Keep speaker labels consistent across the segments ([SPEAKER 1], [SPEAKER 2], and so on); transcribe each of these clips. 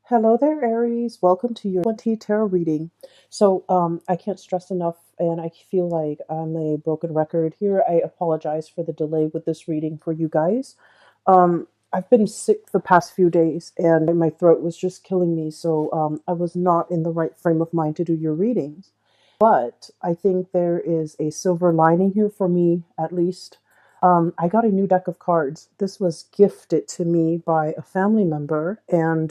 [SPEAKER 1] Hello there, Aries. Welcome to your 20 tarot reading. I can't stress enough, and I feel like I'm a broken record here. I apologize for the delay with this reading for you guys. I've been sick the past few days, and my throat was just killing me, so I was not in the right frame of mind to do your readings. But I think there is a silver lining here for me, at least. I got a new deck of cards. This was gifted to me by a family member, and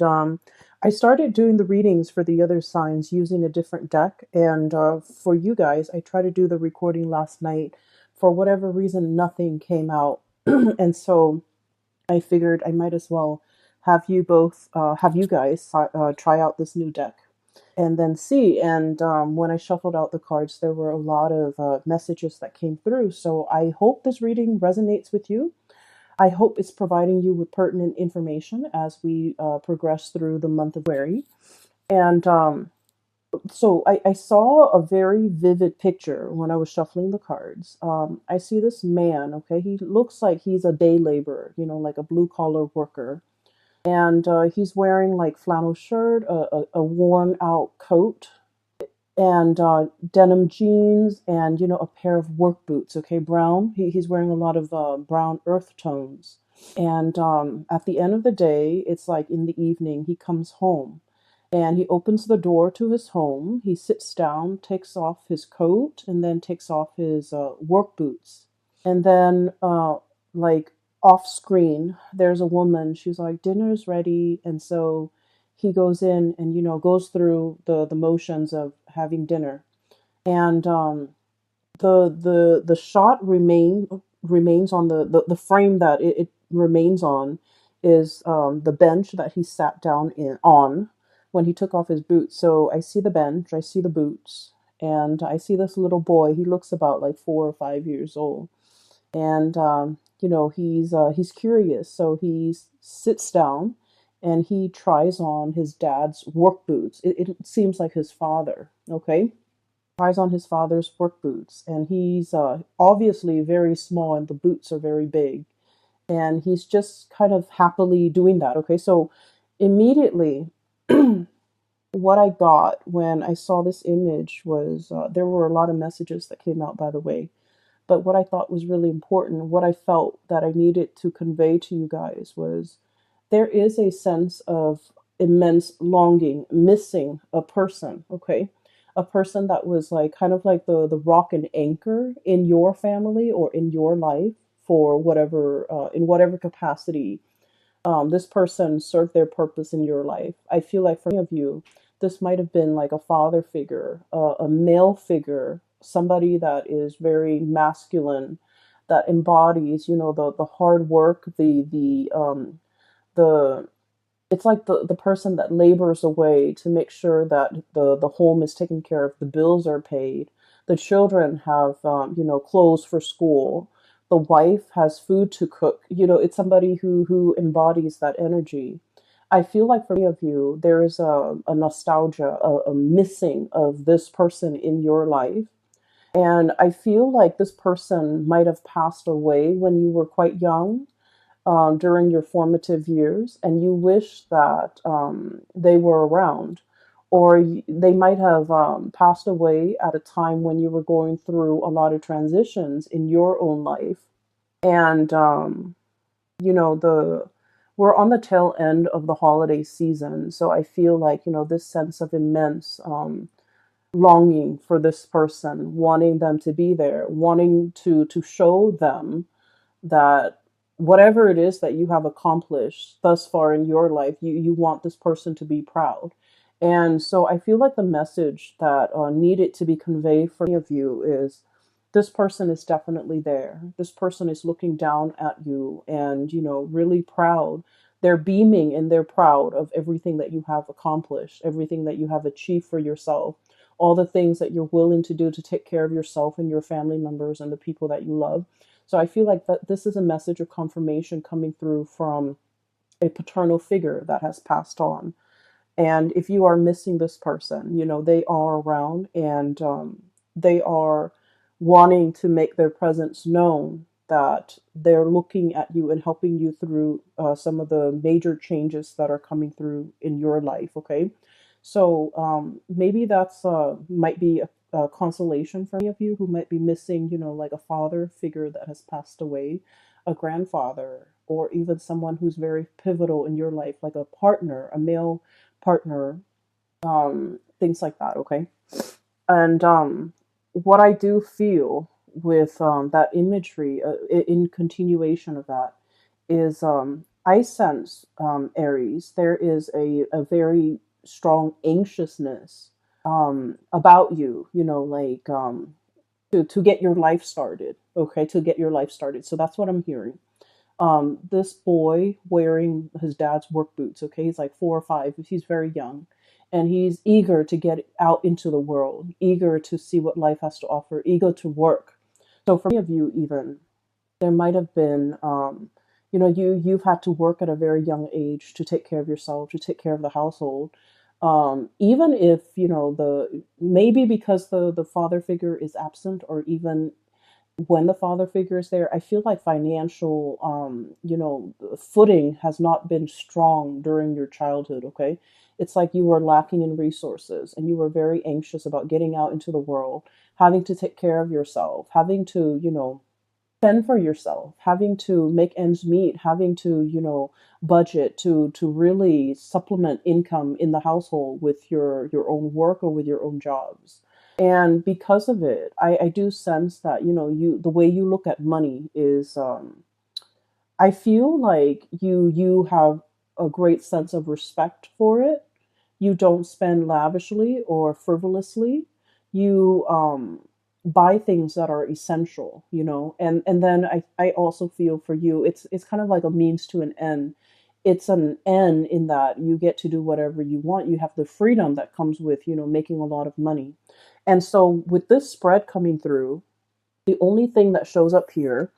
[SPEAKER 1] I started doing the readings for the other signs using a different deck. And for you guys, I tried to do the recording last night. For whatever reason, nothing came out. And so I figured I might as well have you guys try out this new deck and then see. And when I shuffled out the cards, there were a lot of messages that came through. So I hope this reading resonates with you. I hope it's providing you with pertinent information as we progress through the month of February. And I saw a very vivid picture when I was shuffling the cards. I see this man, okay? He looks like he's a day laborer, like a blue collar worker. And he's wearing like flannel shirt, a worn out coat, and denim jeans, and a pair of work boots. Okay, brown. He's wearing a lot of brown earth tones. And at the end of the day, it's like in the evening, he comes home and he opens the door to his home. He sits down, takes off his coat, and then takes off his work boots. And then, like off screen, there's a woman. She's like, dinner's ready. And so he goes in and goes through the motions of having dinner. And the shot remains on the frame that it remains on is the bench that he sat down on when he took off his boots. So I see the bench, I see the boots, and I see this little boy. He looks about like 4 or 5 years old, and he's curious, so he sits down and he tries on his dad's work boots. It seems like his father. Okay, tries on his father's work boots, and he's obviously very small, and the boots are very big, and he's just kind of happily doing that. Okay, so immediately, what I got when I saw this image was there were a lot of messages that came out, by the way. But what I thought was really important, what I felt that I needed to convey to you guys was there is a sense of immense longing, missing a person, okay? A person that was like kind of like the rock and anchor in your family or in your life for whatever, in whatever capacity this person served their purpose in your life. I feel like for many of you, this might have been like a father figure, a male figure, somebody that is very masculine, that embodies, the hard work, the it's like the person that labors away to make sure that the home is taken care of, the bills are paid, the children have clothes for school, the wife has food to cook. It's somebody who embodies that energy. I feel like for many of you, there is a nostalgia, a missing of this person in your life. And I feel like this person might have passed away when you were quite young, during your formative years, and you wish that they were around, or they might have passed away at a time when you were going through a lot of transitions in your own life. And the we're on the tail end of the holiday season, so I feel like this sense of immense longing for this person, wanting them to be there, wanting to show them that whatever it is that you have accomplished thus far in your life, you want this person to be proud. And so I feel like the message that needed to be conveyed for many of you is this person is definitely there. This person is looking down at you and, really proud. They're beaming and they're proud of everything that you have accomplished, everything that you have achieved for yourself, all the things that you're willing to do to take care of yourself and your family members and the people that you love. So I feel like that this is a message of confirmation coming through from a paternal figure that has passed on. And if you are missing this person, they are around, and they are wanting to make their presence known that they're looking at you and helping you through some of the major changes that are coming through in your life. Okay, so maybe that's might be a consolation for many of you who might be missing, like a father figure that has passed away, a grandfather, or even someone who's very pivotal in your life, like a partner, a male partner, things like that. Okay, and what I do feel with that imagery, in continuation of that, is I sense, Aries, there is a very strong anxiousness about you, like to get your life started. Okay, to get your life started. So that's what I'm hearing. This boy wearing his dad's work boots, okay, he's like 4 or 5, he's very young, and he's eager to get out into the world, eager to see what life has to offer, eager to work. So for many of you, even, there might have been, you've had to work at a very young age to take care of yourself, to take care of the household. Even if, the maybe because the father figure is absent, or even when the father figure is there, I feel like financial, footing has not been strong during your childhood. Okay, it's like you were lacking in resources, and you were very anxious about getting out into the world, having to take care of yourself, having to, fend for yourself, having to make ends meet, having to, budget to really supplement income in the household with your own work or with your own jobs. And because of it, I do sense that, the way you look at money is, I feel like you have a great sense of respect for it. You don't spend lavishly or frivolously. You buy things that are essential, and then I also feel for you, it's kind of like a means to an end. It's an end in that you get to do whatever you want. You have the freedom that comes with, making a lot of money. And so with this spread coming through, the only thing that shows up here,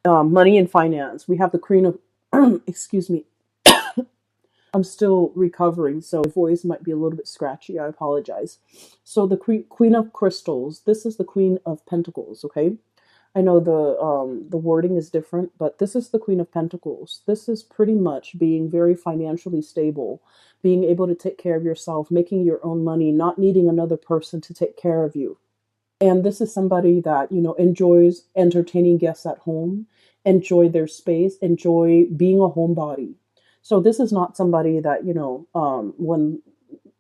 [SPEAKER 1] money and finance, we have the queen of excuse me, I'm still recovering, so my voice might be a little bit scratchy. I apologize. So the Queen of Crystals. This is the Queen of Pentacles. Okay, I know the wording is different, but this is the Queen of Pentacles. This is pretty much being very financially stable, being able to take care of yourself, making your own money, not needing another person to take care of you. And this is somebody that, enjoys entertaining guests at home, enjoy their space, enjoy being a homebody. So this is not somebody that, when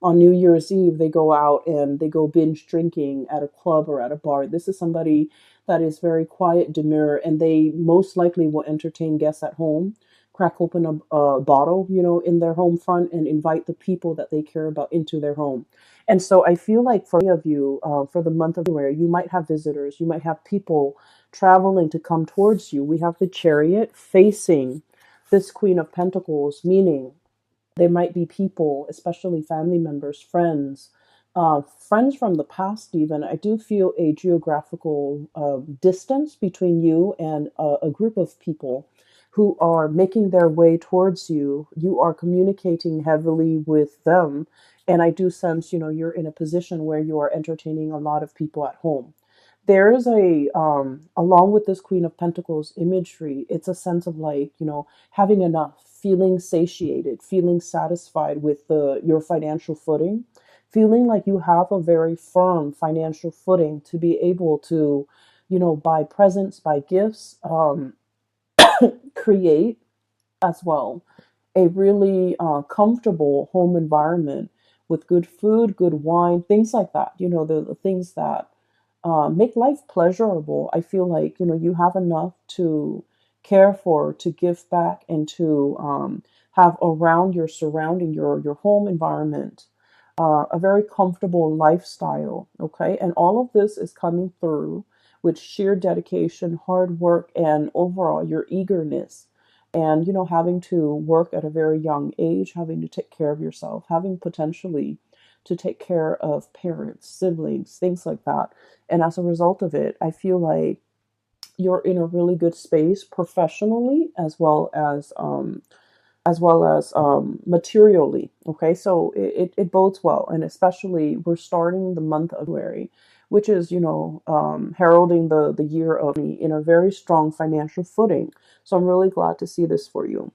[SPEAKER 1] on New Year's Eve they go out and they go binge drinking at a club or at a bar. This is somebody that is very quiet, demure, and they most likely will entertain guests at home, crack open a bottle, in their home front, and invite the people that they care about into their home. And so I feel like for many of you, for the month of January, you might have visitors, you might have people traveling to come towards you. We have the Chariot facing this Queen of Pentacles, meaning there might be people, especially family members, friends from the past even. I do feel a geographical distance between you and a group of people who are making their way towards you. You are communicating heavily with them. And I do sense, you're in a position where you are entertaining a lot of people at home. There is along with this Queen of Pentacles imagery, it's a sense of like, having enough, feeling satiated, feeling satisfied with your financial footing, feeling like you have a very firm financial footing to be able to, buy presents, buy gifts, create as well a really comfortable home environment with good food, good wine, things like that. The things that make life pleasurable. I feel like, you have enough to care for, to give back, and to have around your surrounding, your home environment, a very comfortable lifestyle. Okay. And all of this is coming through with sheer dedication, hard work, and overall your eagerness. And, having to work at a very young age, having to take care of yourself, having potentially to take care of parents, siblings, things like that. And as a result of it, I feel like you're in a really good space professionally, as well as materially. Okay, so it bodes well. And especially we're starting the month of February which is, heralding the year of in a very strong financial footing. So I'm really glad to see this for you.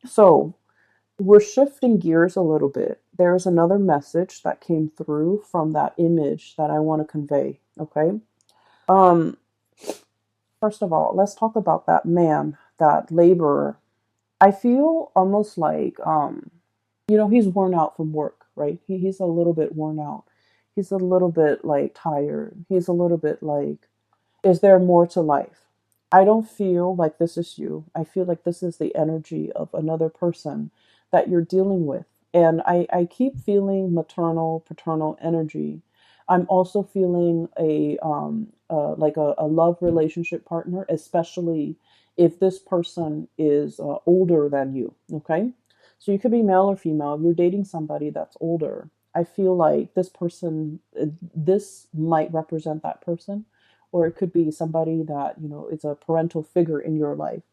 [SPEAKER 1] So we're shifting gears a little bit. There's another message that came through from that image that I want to convey. Okay. Um, First of all, let's talk about that man, that laborer. I feel almost like, he's worn out from work, right? He's a little bit worn out. He's a little bit like tired. He's a little bit like, is there more to life? I don't feel like this is you. I feel like this is the energy of another person that you're dealing with. And I keep feeling maternal, paternal energy. I'm also feeling a love relationship partner, especially if this person is older than you. Okay, so you could be male or female. If you're dating somebody that's older, I feel like this person, this might represent that person, or it could be somebody that, is a parental figure in your life.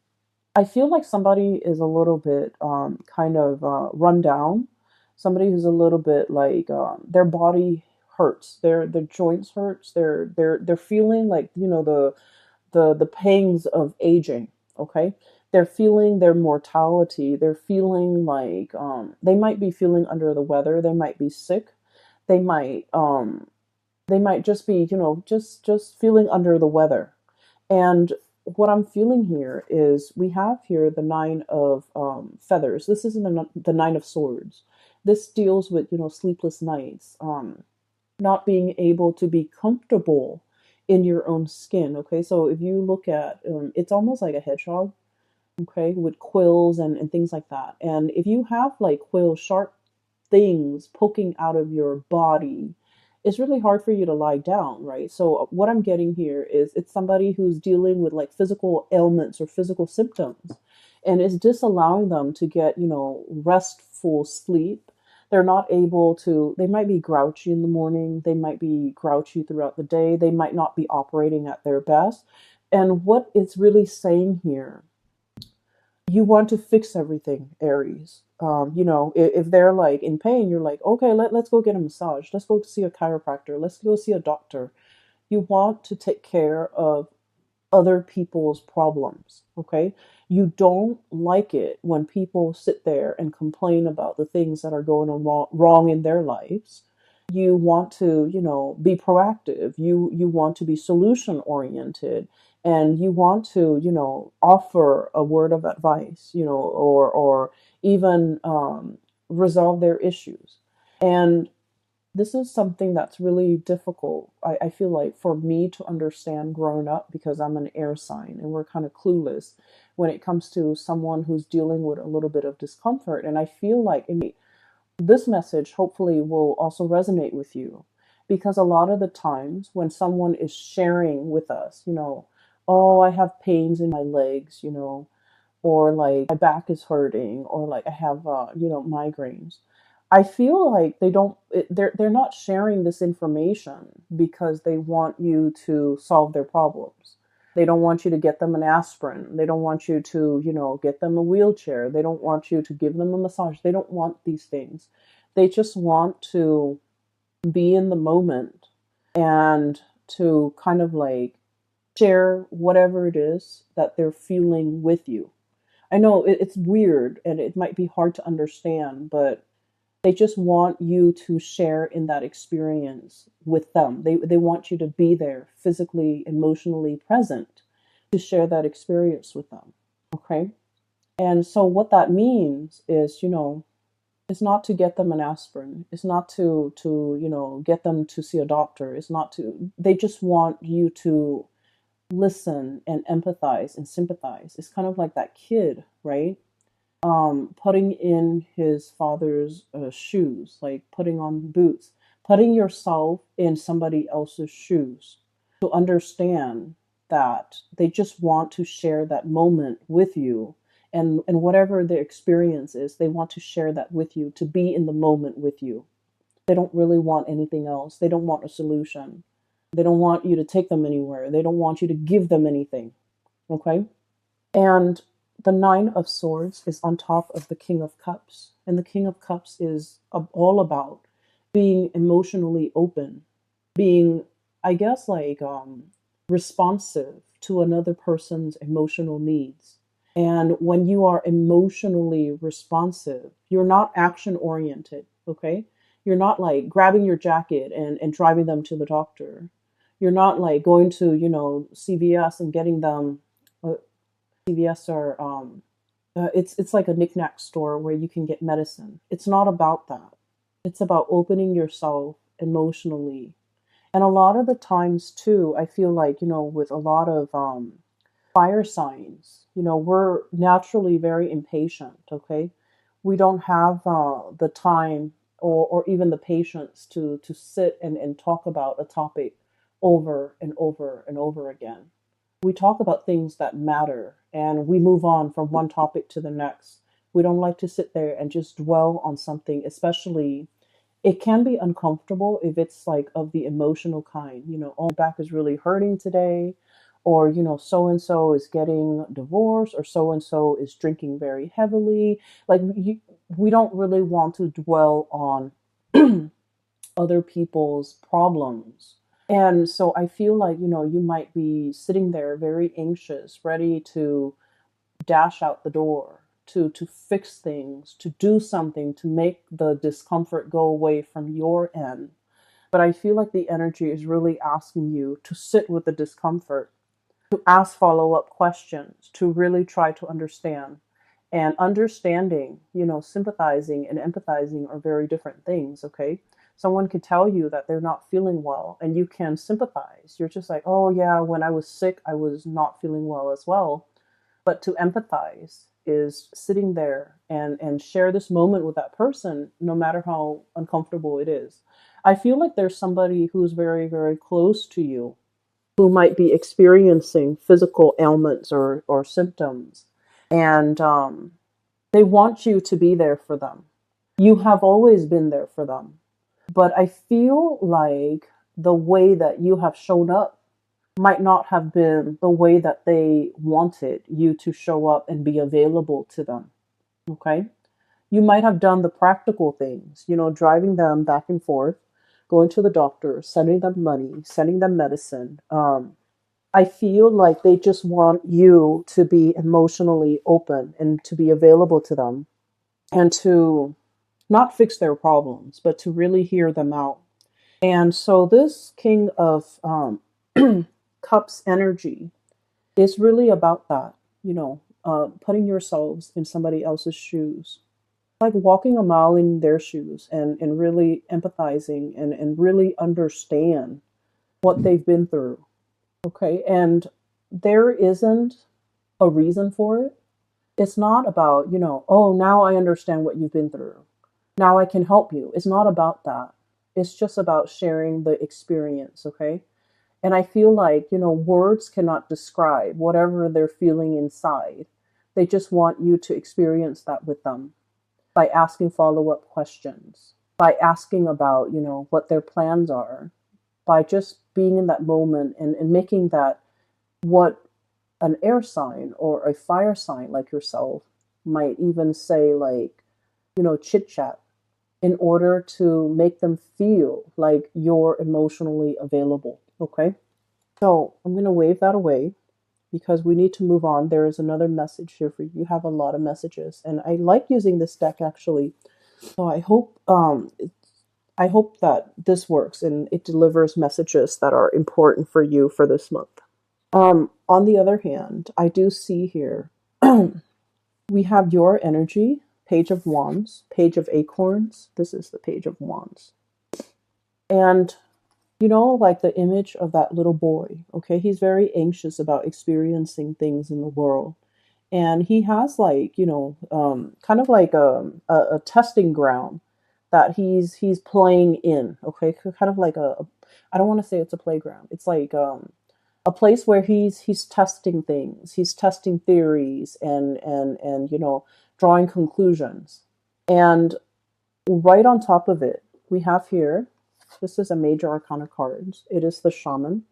[SPEAKER 1] I feel like somebody is a little bit kind of run down. Somebody who's a little bit like their body hurts, their joints hurts. They're feeling like, the pangs of aging. Okay, they're feeling their mortality. They're feeling like they might be feeling under the weather. They might be sick. They might just be, just feeling under the weather. And what I'm feeling here is we have here the nine of feathers. This isn't the nine of swords. This deals with, sleepless nights, not being able to be comfortable in your own skin. Okay, so if you look at, it's almost like a hedgehog. Okay, with quills and things like that. And if you have like quill sharp things poking out of your body, it's really hard for you to lie down, right? So what I'm getting here is it's somebody who's dealing with like physical ailments or physical symptoms, and it's disallowing them to get, restful sleep. They're not able to, they might be grouchy in the morning, they might be grouchy throughout the day, they might not be operating at their best. And what it's really saying here, you want to fix everything, Aries. If they're like in pain, you're like, okay, let's go get a massage. Let's go see a chiropractor. Let's go see a doctor. You want to take care of other people's problems. Okay. You don't like it when people sit there and complain about the things that are going on wrong in their lives. You want to, be proactive. You want to be solution oriented, and you want to, offer a word of advice, or even resolve their issues. And this is something that's really difficult. I feel like for me to understand growing up, because I'm an air sign and we're kind of clueless when it comes to someone who's dealing with a little bit of discomfort. And I feel like this message hopefully will also resonate with you, because a lot of the times when someone is sharing with us, oh, I have pains in my legs, or like my back is hurting, or like I have migraines. I feel like they're not sharing this information because they want you to solve their problems. They don't want you to get them an aspirin. They don't want you to, get them a wheelchair. They don't want you to give them a massage. They don't want these things. They just want to be in the moment and to kind of like share whatever it is that they're feeling with you. I know it's weird and it might be hard to understand, but they just want you to share in that experience with them. They want you to be there physically, emotionally present to share that experience with them. Okay. And so what that means is, it's not to get them an aspirin. It's not to, get them to see a doctor. It's not to, they just want you to listen and empathize and sympathize. It's kind of like that kid, right? Putting in his father's shoes, like putting on boots, putting yourself in somebody else's shoes to understand that they just want to share that moment with you. And whatever their experience is, they want to share that with you, to be in the moment with you. They don't really want anything else. They don't want a solution. They don't want you to take them anywhere. They don't want you to give them anything. Okay? And the Nine of Swords is on top of the King of Cups. And the King of Cups is all about being emotionally open, being, I guess, like responsive to another person's emotional needs. And when you are emotionally responsive, you're not action oriented, okay? You're not like grabbing your jacket and driving them to the doctor. You're not like going to, CVS and getting them. CVS or it's like a knickknack store where you can get medicine. It's not about that. It's about opening yourself emotionally. And a lot of the times too, I feel like, with a lot of fire signs, we're naturally very impatient, okay? We don't have the time or even the patience to sit and talk about a topic over and over and over again. We talk about things that matter and we move on from one topic to the next. We don't like to sit there and just dwell on something, especially it can be uncomfortable if it's like of the emotional kind, oh, my back is really hurting today, or, so and so is getting divorced, or so and so is drinking very heavily. Like, we don't really want to dwell on other people's problems. And so I feel like, you might be sitting there very anxious, ready to dash out the door, to fix things, to do something to make the discomfort go away from your end. But I feel like the energy is really asking you to sit with the discomfort, to ask follow-up questions, to really try to understand. And understanding, sympathizing and empathizing are very different things, okay? Someone could tell you that they're not feeling well and you can sympathize. You're just like, oh yeah, when I was sick, I was not feeling well as well. But to empathize is sitting there and share this moment with that person, no matter how uncomfortable it is. I feel like there's somebody who's very, very close to you who might be experiencing physical ailments or symptoms. And they want you to be there for them. You have always been there for them. But I feel like the way that you have shown up might not have been the way that they wanted you to show up and be available to them. Okay. You might have done the practical things, driving them back and forth, going to the doctor, sending them money, sending them medicine. I feel like they just want you to be emotionally open and to be available to them and to not fix their problems, but to really hear them out. And so this King of Cups energy is really about that, putting yourselves in somebody else's shoes, like walking a mile in their shoes and really empathizing and really understand what they've been through. Okay. And there isn't a reason for it. It's not about, oh, now I understand what you've been through. Now I can help you. It's not about that. It's just about sharing the experience. Okay. And I feel like, words cannot describe whatever they're feeling inside. They just want you to experience that with them by asking follow up questions, by asking about, what their plans are, by just being in that moment and making that what an air sign or a fire sign like yourself might even say, like, chit chat in order to make them feel like you're emotionally available. Okay. So I'm going to wave that away because we need to move on. There is another message here for you. You have a lot of messages, and I like using this deck actually. So I hope that this works and it delivers messages that are important for you for this month. On the other hand, I do see here we have your energy, Page of Wands, Page of Acorns. This is the Page of Wands. And like the image of that little boy, okay? He's very anxious about experiencing things in the world. And he has like, kind of like a testing ground that he's playing in, okay? Kind of like I don't want to say it's a playground. It's like a place where he's testing things. He's testing theories and drawing conclusions. And right on top of it, we have here, this is a major arcana card. It is the shaman.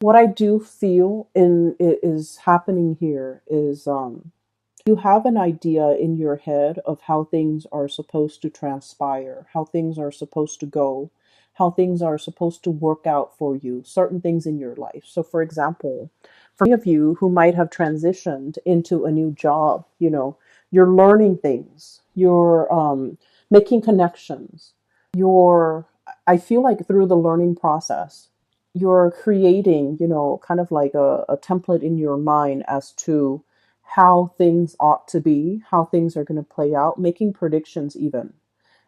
[SPEAKER 1] What I do feel in is happening here is you have an idea in your head of how things are supposed to transpire, how things are supposed to go, how things are supposed to work out for you, certain things in your life. So, for example, for many of you who might have transitioned into a new job, you're learning things, you're making connections, you're, I feel like through the learning process, you're creating, kind of like a template in your mind as to how things ought to be, how things are going to play out, making predictions even.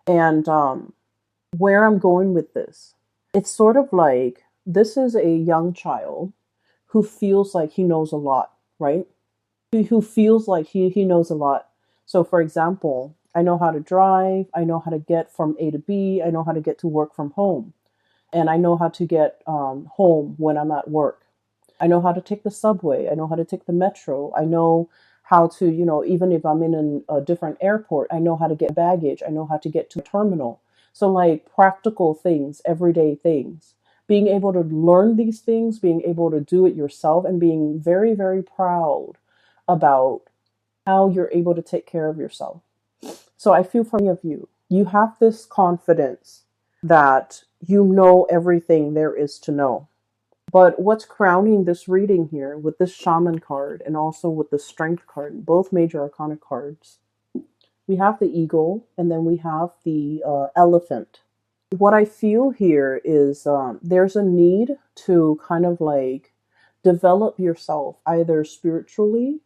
[SPEAKER 1] And where I'm going with this, it's sort of like this is a young child who feels like he knows a lot, right? Who feels like he knows a lot. So, for example, I know how to drive, I know how to get from A to B, I know how to get to work from home, and I know how to get home when I'm at work. I know how to take the subway. I know how to take the metro. I know how to, even if I'm in a different airport, I know how to get baggage. I know how to get to a terminal. So, like practical things, everyday things. Being able to learn these things, being able to do it yourself, and being very, very proud about how you're able to take care of yourself. So, I feel for many of you, you have this confidence that you know everything there is to know. But what's crowning this reading here with this shaman card and also with the strength card, both major arcana cards, we have the eagle and then we have the elephant. What I feel here is there's a need to kind of like develop yourself either spiritually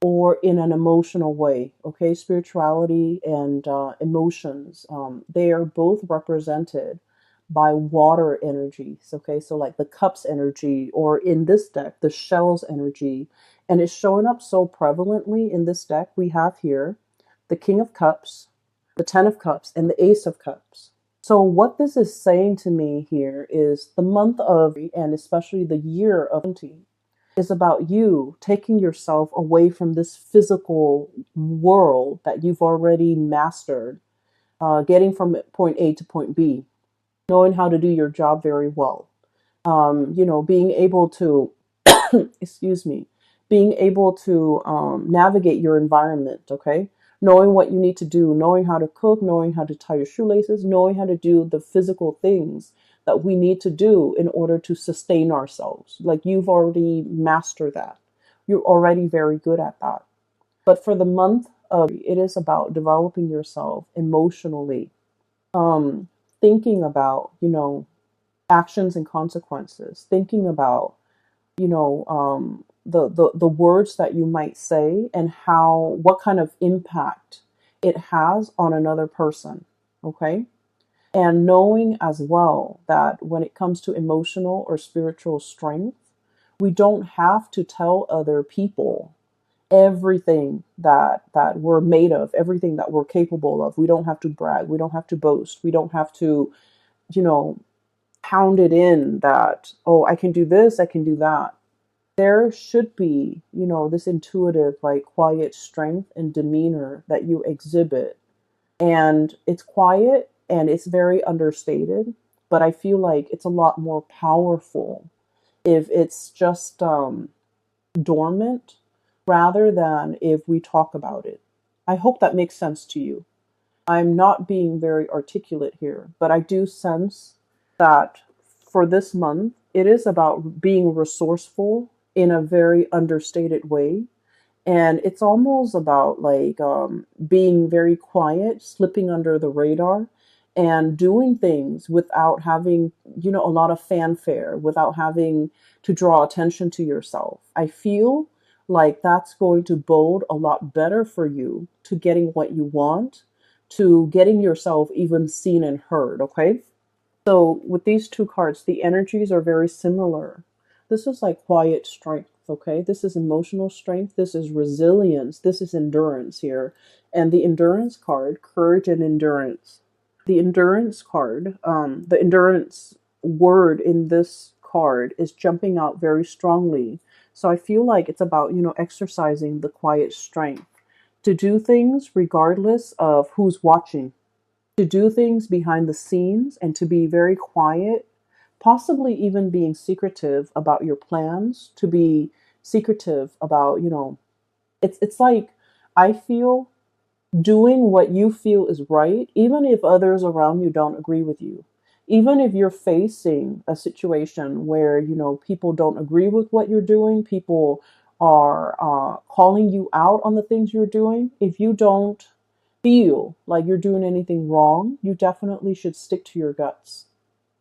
[SPEAKER 1] or in an emotional way. Okay, spirituality and emotions, they are both represented by water energies. Okay, so like the cups energy, or in this deck, the shells energy, and it's showing up so prevalently in this deck. We have here the King of Cups, the Ten of Cups, and the Ace of Cups. So, what this is saying to me here is the month of, and especially the year of 20, is about you taking yourself away from this physical world that you've already mastered, getting from point A to point B, knowing how to do your job very well. Being able to, excuse me, being able to navigate your environment, okay? Knowing what you need to do, knowing how to cook, knowing how to tie your shoelaces, knowing how to do the physical things that we need to do in order to sustain ourselves. Like you've already mastered that. You're already very good at that. But for the month of, it is about developing yourself emotionally, um, thinking about, actions and consequences, thinking about, the words that you might say and how, what kind of impact it has on another person. Okay. And knowing as well that when it comes to emotional or spiritual strength, we don't have to tell other people everything that we're made of, everything that we're capable of. We don't have to brag. We don't have to boast. We don't have to, you know, pound it in that, oh, I can do this, I can do that. There should be, this intuitive, like quiet strength and demeanor that you exhibit. And it's quiet and it's very understated, but I feel like it's a lot more powerful if it's just dormant rather than if we talk about it. I hope that makes sense to you. I'm not being very articulate here, but I do sense that for this month, it is about being resourceful in a very understated way. And it's almost about like being very quiet, slipping under the radar, and doing things without having, a lot of fanfare, without having to draw attention to yourself. I feel like that's going to bode a lot better for you to getting what you want, to getting yourself even seen and heard, okay? So with these two cards, the energies are very similar. This is like quiet strength, okay? This is emotional strength. This is resilience. This is endurance here. And the endurance card, courage and endurance. The endurance card, the endurance word in this card is jumping out very strongly. So I feel like it's about, exercising the quiet strength to do things regardless of who's watching, to do things behind the scenes and to be very quiet, possibly even being secretive about your plans, to be secretive about, it's like I feel doing what you feel is right, even if others around you don't agree with you, even if you're facing a situation where, people don't agree with what you're doing, people are calling you out on the things you're doing, if you don't feel like you're doing anything wrong, you definitely should stick to your guts.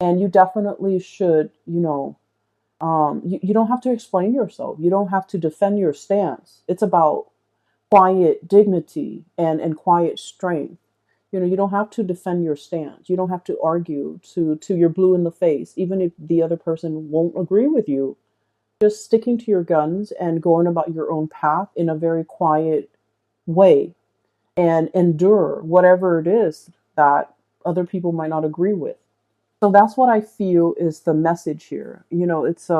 [SPEAKER 1] And you definitely should, you don't have to explain yourself. You don't have to defend your stance. It's about quiet dignity and quiet strength. You don't have to defend your stance. You don't have to argue to your blue in the face, even if the other person won't agree with you. Just sticking to your guns and going about your own path in a very quiet way and endure whatever it is that other people might not agree with. So that's what I feel is the message here. It's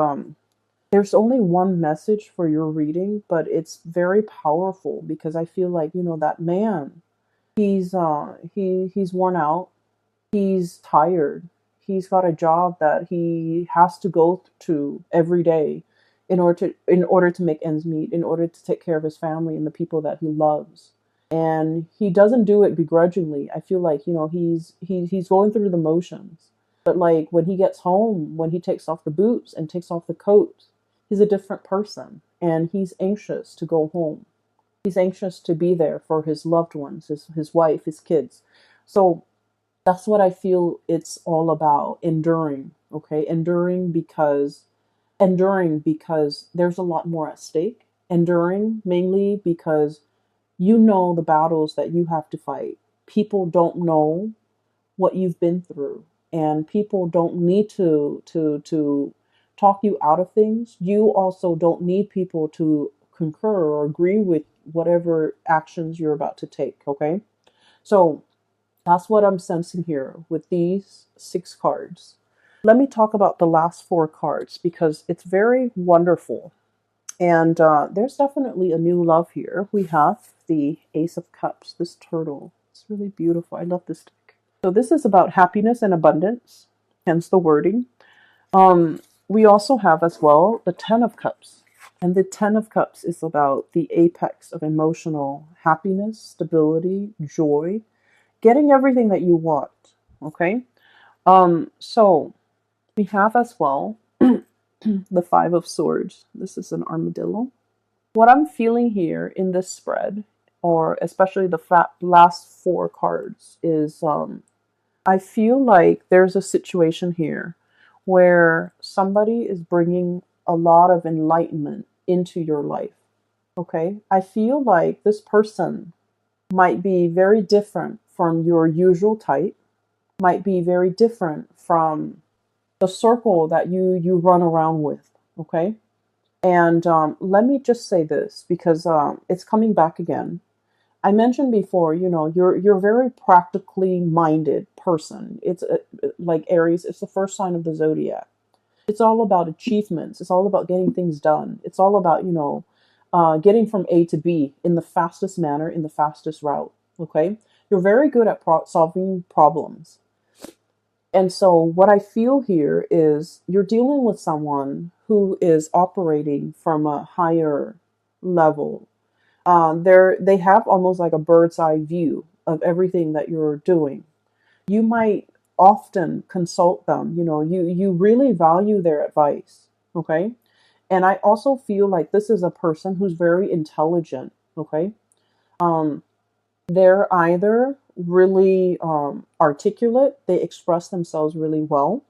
[SPEAKER 1] there's only one message for your reading, but it's very powerful because I feel like, that man, he's worn out, he's tired. He's got a job that he has to go to every day in order to make ends meet, in order to take care of his family and the people that he loves. And he doesn't do it begrudgingly. I feel like, he's going through the motions. But like when he gets home, when he takes off the boots and takes off the coat, he's a different person and he's anxious to go home. He's anxious to be there for his loved ones, his wife, his kids. So that's what I feel it's all about, enduring, okay? Enduring because there's a lot more at stake. Enduring mainly because the battles that you have to fight. People don't know what you've been through, and people don't need to talk you out of things. You also don't need people to concur or agree with whatever actions you're about to take, okay? So that's what I'm sensing here with these 6 cards. Let me talk about the last 4 cards because it's very wonderful. And there's definitely a new love here. We have the Ace of Cups, this turtle. It's really beautiful. I love this deck. So this is about happiness and abundance, hence the wording. We also have as well the Ten of Cups. And the Ten of Cups is about the apex of emotional happiness, stability, joy, getting everything that you want. Okay. So we have as well the Five of Swords. This is an armadillo. What I'm feeling here in this spread, or especially the last 4 cards, is I feel like there's a situation here where somebody is bringing a lot of enlightenment into your life. Okay. I feel like this person might be very different from your usual type, might be very different from the circle that you run around with. Okay. And let me just say this because it's coming back again. I mentioned before, you're a very practically minded person. It's like Aries. It's the first sign of the zodiac. It's all about achievements. It's all about getting things done. It's all about getting from A to B in the fastest manner, in the fastest route. Okay, you're very good at solving problems. And so what I feel here is you're dealing with someone who is operating from a higher level. They have almost like a bird's eye view of everything that you're doing. You might often consult them. You really value their advice. Okay. And I also feel like this is a person who's very intelligent. Okay. Um, they're either really articulate, they express themselves really well.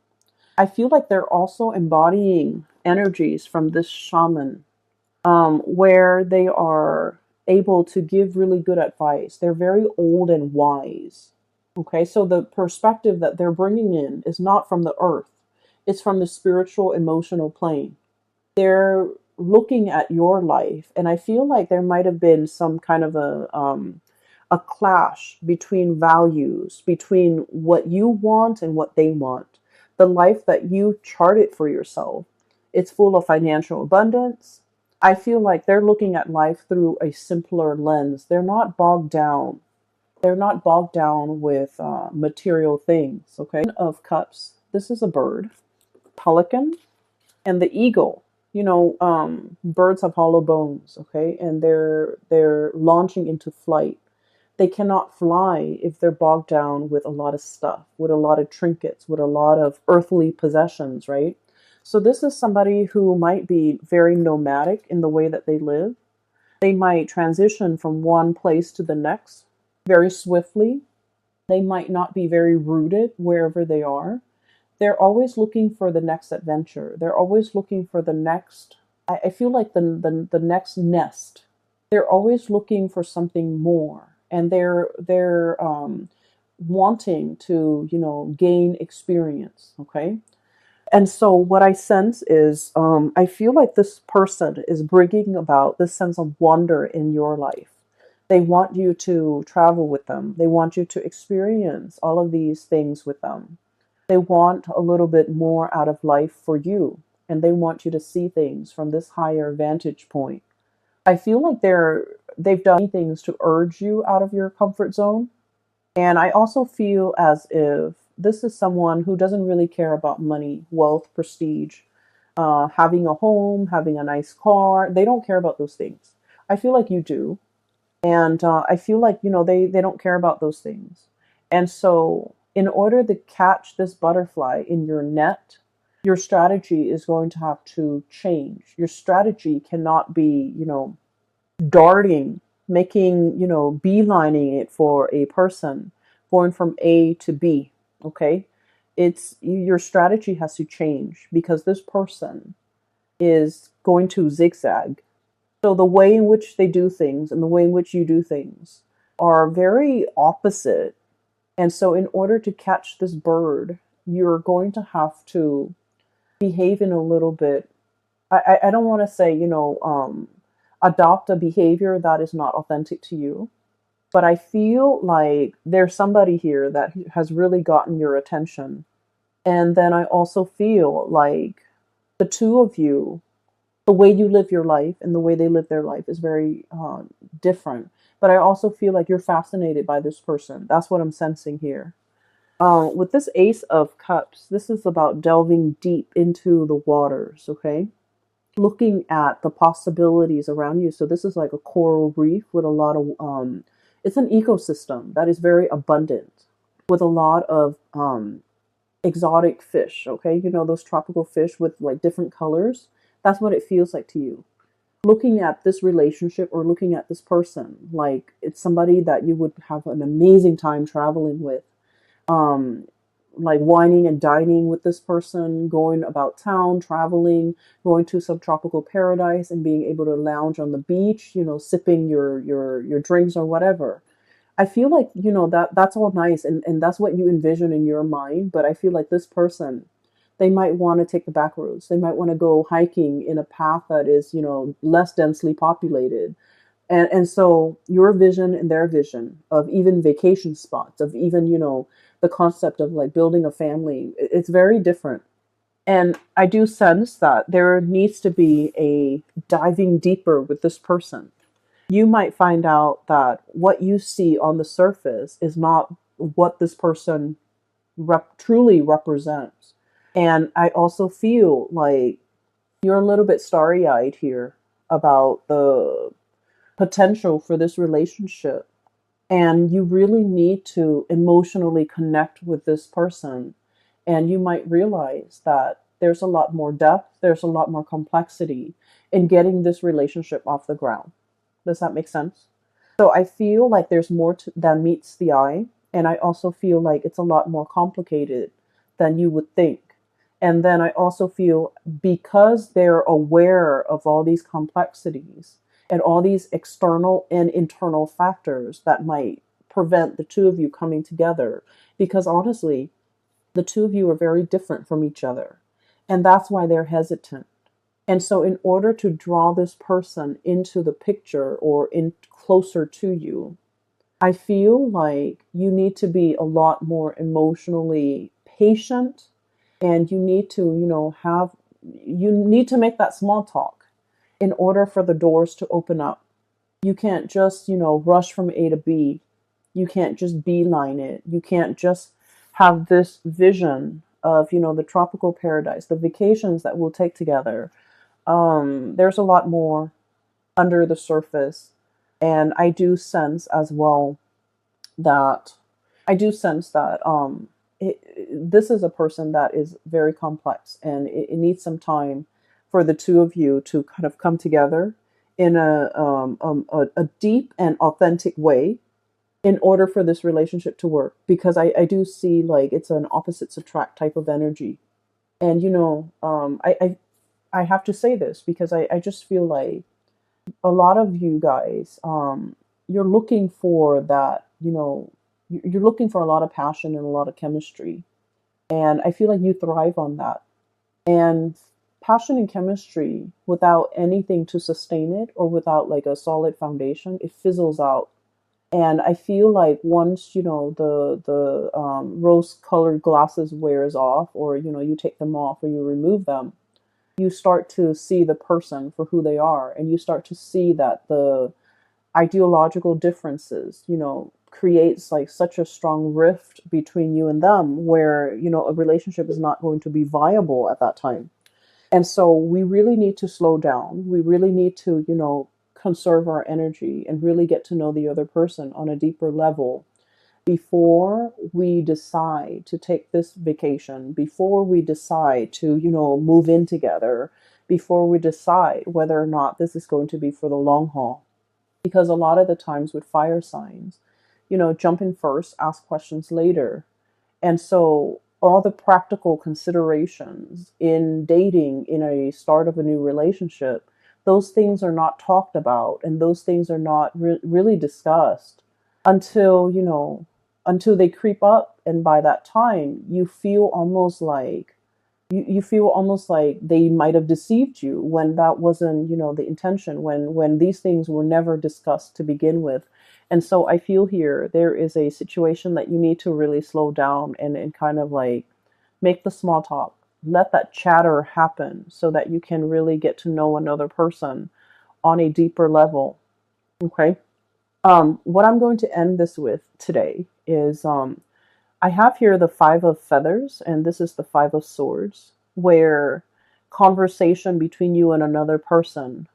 [SPEAKER 1] I feel like they're also embodying energies from this shaman, where they are able to give really good advice. They're very old and wise. Okay, so the perspective that they're bringing in is not from the earth, it's from the spiritual, emotional plane. They're looking at your life, and I feel like there might have been some kind of a clash between values, between what you want and what they want. The life that you charted for yourself, it's full of financial abundance. I feel like they're looking at life through a simpler lens. They're not bogged down. They're not bogged down with material things. Okay. Of Cups. This is a bird, pelican, and the eagle. Birds have hollow bones. Okay, and they're launching into flight. They cannot fly if they're bogged down with a lot of stuff, with a lot of trinkets, with a lot of earthly possessions, right? So this is somebody who might be very nomadic in the way that they live. They might transition from one place to the next very swiftly. They might not be very rooted wherever they are. They're always looking for the next adventure. They're always looking for the next, I feel like the next nest. They're always looking for something more. And they're wanting to, gain experience. Okay. And so what I sense is, I feel like this person is bringing about this sense of wonder in your life. They want you to travel with them. They want you to experience all of these things with them. They want a little bit more out of life for you, and they want you to see things from this higher vantage point. I feel like they've done things to urge you out of your comfort zone, and I also feel as if this is someone who doesn't really care about money, wealth, prestige, having a home, having a nice car. They don't care about those things. I feel like you do. And I feel like, they don't care about those things. And so, in order to catch this butterfly in your net, your strategy is going to have to change. Your strategy cannot be, darting, making, beelining it for a person, going from A to B. Okay. It's your strategy has to change because this person is going to zigzag. So the way in which they do things and the way in which you do things are very opposite. And so in order to catch this bird, you're going to have to behave in a little bit. I don't want to say, adopt a behavior that is not authentic to you. But I feel like there's somebody here that has really gotten your attention. And then I also feel like the two of you, the way you live your life and the way they live their life is very different. But I also feel like you're fascinated by this person. That's what I'm sensing here. With this Ace of Cups, this is about delving deep into the waters, okay? Looking at the possibilities around you. So this is like a coral reef with a lot of, it's an ecosystem that is very abundant with a lot of exotic fish, okay? Those tropical fish with like different colors. That's what it feels like to you. Looking at this relationship or looking at this person, like it's somebody that you would have an amazing time traveling with. Um, like wining and dining with this person, going about town, traveling, going to some tropical paradise and being able to lounge on the beach, sipping your drinks or whatever. I feel like, that's all nice and that's what you envision in your mind, but I feel like this person, they might want to take the back roads. They might want to go hiking in a path that is, less densely populated. And so your vision and their vision of even vacation spots, of even, the concept of like building a family, it's very different. And I do sense that there needs to be a diving deeper with this person. You might find out that what you see on the surface is not what this person truly represents. And I also feel like you're a little bit starry eyed here about the potential for this relationship. And you really need to emotionally connect with this person. And you might realize that there's a lot more depth, there's a lot more complexity in getting this relationship off the ground. Does that make sense? So I feel like there's more than meets the eye. And I also feel like it's a lot more complicated than you would think. And then I also feel because they're aware of all these complexities and all these external and internal factors that might prevent the two of you coming together. Because honestly, the two of you are very different from each other. And that's why they're hesitant. And so in order to draw this person into the picture or in closer to you, I feel like you need to be a lot more emotionally patient and you need to, you need to make that small talk in order for the doors to open up. You can't just, rush from A to B. You can't just beeline it. You can't just have this vision of, the tropical paradise, the vacations that we'll take together. There's a lot more under the surface. And I do sense as well that I do sense that this is a person that is very complex, and it needs some time for the two of you to kind of come together in a deep and authentic way in order for this relationship to work. Because I do see like it's an opposites attract type of energy. And I have to say this because I just feel like a lot of you guys, you're looking for that, you're looking for a lot of passion and a lot of chemistry. And I feel like you thrive on that. And passion and chemistry without anything to sustain it, or without like a solid foundation, it fizzles out. And I feel like once, the rose colored glasses wears off, or, you take them off or you remove them, you start to see the person for who they are, and you start to see that the ideological differences, creates like such a strong rift between you and them, where, a relationship is not going to be viable at that time. And so we really need to slow down. We really need to, conserve our energy and really get to know the other person on a deeper level before we decide to take this vacation, before we decide to, move in together, before we decide whether or not this is going to be for the long haul. Because a lot of the times with fire signs, jump in first, ask questions later. And so all the practical considerations in dating, in a start of a new relationship, those things are not talked about, and those things are not really discussed until, until they creep up. And by that time, you feel almost like they might have deceived you, when that wasn't, the intention, when these things were never discussed to begin with. And so I feel here there is a situation that you need to really slow down, and kind of like make the small talk, let that chatter happen, so that you can really get to know another person on a deeper level. Okay. What I'm going to end this with today is, I have here the Five of Feathers, and this is the Five of Swords, where conversation between you and another person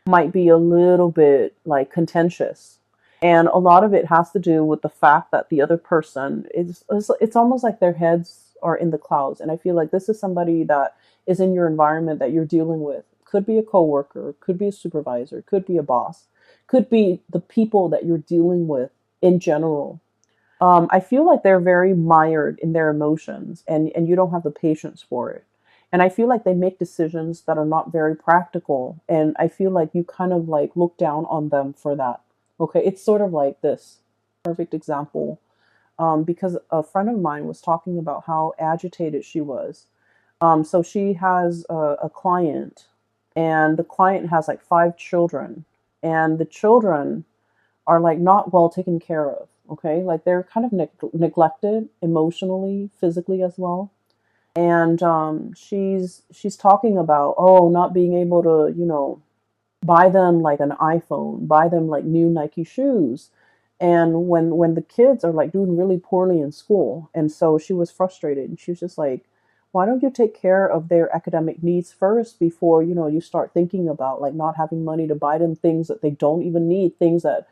[SPEAKER 1] might be a little bit like contentious. And a lot of it has to do with the fact that the other person it's almost like their heads are in the clouds. And I feel like this is somebody that is in your environment that you're dealing with. Could be a coworker, could be a supervisor, could be a boss, could be the people that you're dealing with in general. I feel like they're very mired in their emotions, and you don't have the patience for it. And I feel like they make decisions that are not very practical. And I feel like you kind of like look down on them for that. Okay. It's sort of like this perfect example. Because a friend of mine was talking about how agitated she was. So she has a client, and the client has like five children, and the children are like not well taken care of. Okay, like they're kind of neglected emotionally, physically as well. And she's talking about, oh, not being able to, buy them like an iPhone, buy them like new Nike shoes. And when the kids are like doing really poorly in school, and so she was frustrated, and she was just like, why don't you take care of their academic needs first before, you start thinking about like not having money to buy them things that they don't even need, things that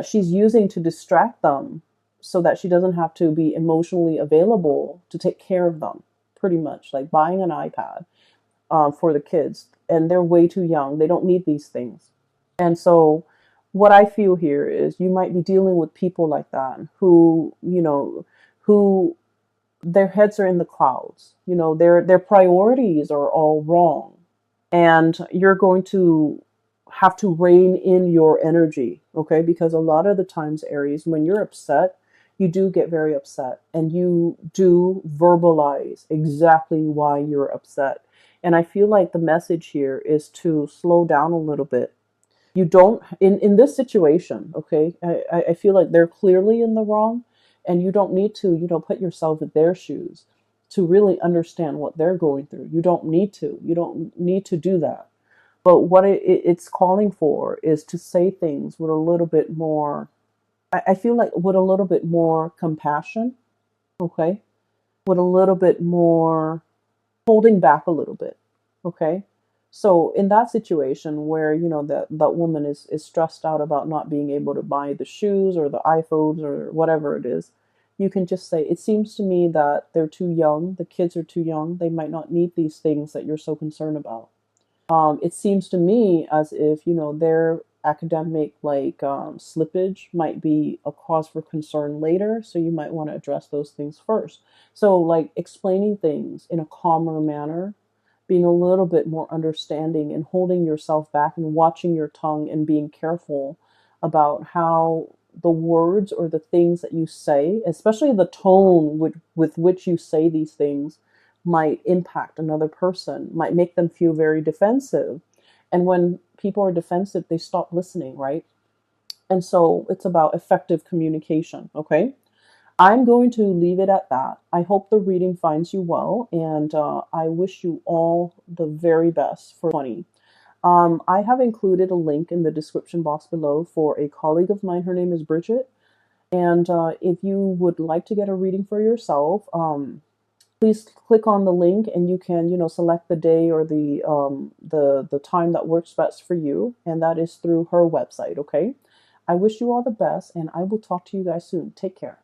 [SPEAKER 1] she's using to distract them, so that she doesn't have to be emotionally available to take care of them. Pretty much like buying an iPad for the kids, and they're way too young. They don't need these things. And so what I feel here is you might be dealing with people like that, who, who their heads are in the clouds. Their priorities are all wrong. And you're going to have to rein in your energy, okay? Because a lot of the times, Aries, when you're upset, you do get very upset, and you do verbalize exactly why you're upset. And I feel like the message here is to slow down a little bit. You don't, in this situation, okay, I feel like they're clearly in the wrong, and you don't need to, put yourself in their shoes to really understand what they're going through. You don't need to do that. But what it's calling for is to say things with a little bit more, I feel like with a little bit more compassion, okay? With a little bit more holding back a little bit, okay? So in that situation where, that woman is stressed out about not being able to buy the shoes or the iPhones or whatever it is, you can just say, it seems to me that they're too young, the kids are too young, they might not need these things that you're so concerned about. It seems to me as if, their academic slippage might be a cause for concern later, so you might want to address those things first. So like explaining things in a calmer manner, being a little bit more understanding and holding yourself back and watching your tongue and being careful about how the words or the things that you say, especially the tone with which you say these things, might impact another person, might make them feel very defensive. And when people are defensive, they stop listening, right? And so it's about effective communication, okay? I'm going to leave it at that. I hope the reading finds you well, and I wish you all the very best for 20. I have included a link in the description box below for a colleague of mine. Her name is Bridget. And if you would like to get a reading for yourself, please click on the link and you can, select the day or the time that works best for you. And that is through her website, okay? I wish you all the best, and I will talk to you guys soon. Take care.